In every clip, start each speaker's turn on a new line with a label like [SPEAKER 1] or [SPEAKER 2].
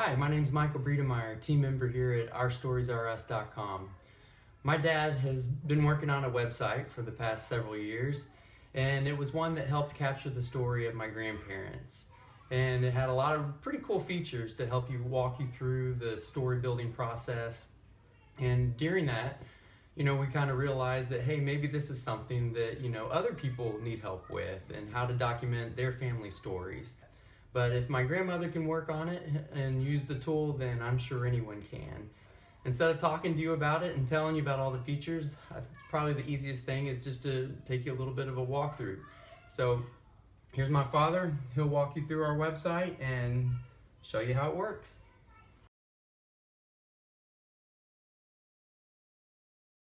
[SPEAKER 1] Hi, my name is Michael Breedemeyer, team member here at OurStoriesAreUs.com. My dad has been working on a website for the past several years, and it was one that helped capture the story of my grandparents. And it had a lot of pretty cool features to help you walk you through the story building process. And during that, we kind of realized that, hey, maybe this is something that, other people need help with and how to document their family stories. But if my grandmother can work on it and use the tool, then I'm sure anyone can. Instead of talking to you about it and telling you about all the features, probably the easiest thing is just to take you a little bit of a walkthrough. So here's my father. He'll walk you through our website and show you how it works.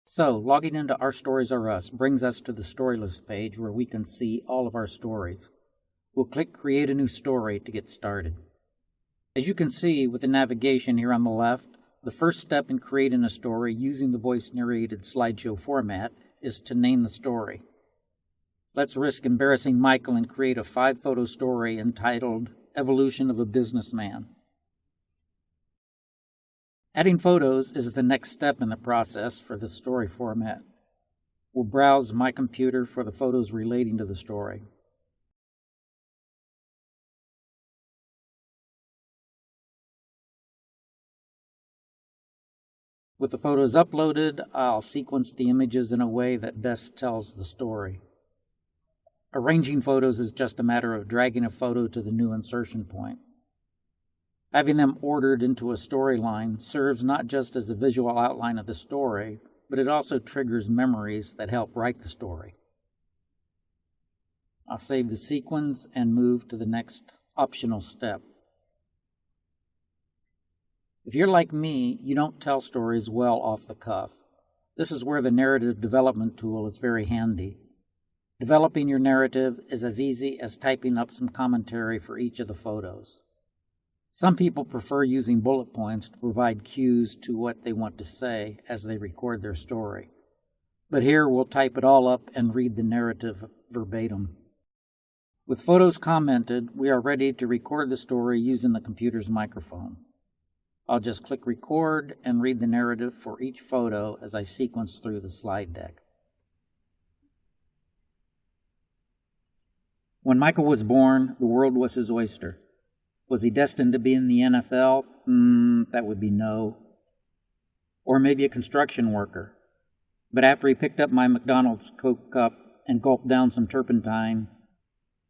[SPEAKER 2] So, logging into Our Stories Are Us brings us to the story list page where we can see all of our stories. We'll click Create a New Story to get started. As you can see with the navigation here on the left, the first step in creating a story using the voice-narrated slideshow format is to name the story. Let's risk embarrassing Michael and create a 5-photo story entitled Evolution of a Businessman. Adding photos is the next step in the process for the story format. We'll browse my computer for the photos relating to the story. With the photos uploaded, I'll sequence the images in a way that best tells the story. Arranging photos is just a matter of dragging a photo to the new insertion point. Having them ordered into a storyline serves not just as a visual outline of the story, but it also triggers memories that help write the story. I'll save the sequence and move to the next optional step. If you're like me, you don't tell stories well off the cuff. This is where the narrative development tool is very handy. Developing your narrative is as easy as typing up some commentary for each of the photos. Some people prefer using bullet points to provide cues to what they want to say as they record their story. But here we'll type it all up and read the narrative verbatim. With photos commented, we are ready to record the story using the computer's microphone. I'll just click record and read the narrative for each photo as I sequence through the slide deck. When Michael was born, the world was his oyster. Was he destined to be in the NFL? That would be no. Or maybe a construction worker. But after he picked up my McDonald's Coke cup and gulped down some turpentine,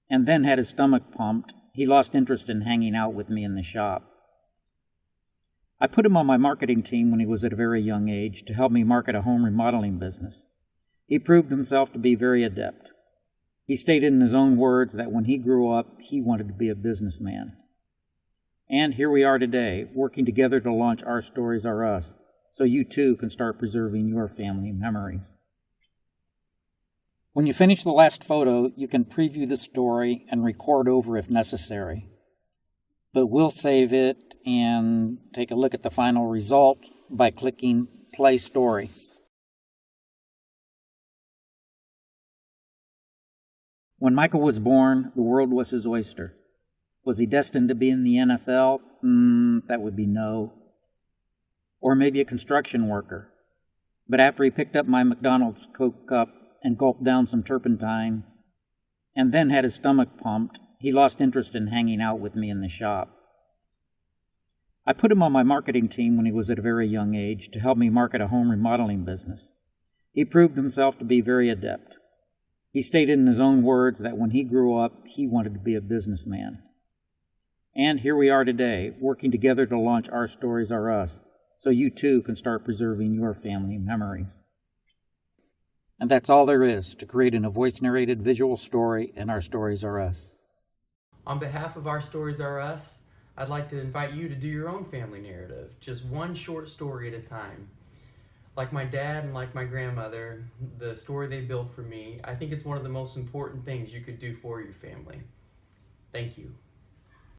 [SPEAKER 2] and then had his stomach pumped, he lost interest in hanging out with me in the shop. I put him on my marketing team when he was at a very young age to help me market a home remodeling business. He proved himself to be very adept. He stated in his own words that when he grew up, he wanted to be a businessman. And here we are today, working together to launch Our Stories Are Us, so you too can start preserving your family memories. When you finish the last photo, you can preview the story and record over if necessary. But we'll save it and take a look at the final result by clicking Play Story. When Michael was born, the world was his oyster. Was he destined to be in the NFL? That would be no. Or maybe a construction worker. But after he picked up my McDonald's Coke cup and gulped down some turpentine, and then had his stomach pumped, he lost interest in hanging out with me in the shop. I put him on my marketing team when he was at a very young age to help me market a home remodeling business. He proved himself to be very adept. He stated in his own words that when he grew up, he wanted to be a businessman. And here we are today, working together to launch Our Stories Are Us, so you too can start preserving your family memories. And that's all there is to creating a voice-narrated visual story in Our Stories Are Us.
[SPEAKER 1] On behalf of Our Stories Are Us, I'd like to invite you to do your own family narrative, just one short story at a time. Like my dad and like my grandmother, the story they built for me, I think it's one of the most important things you could do for your family. Thank you.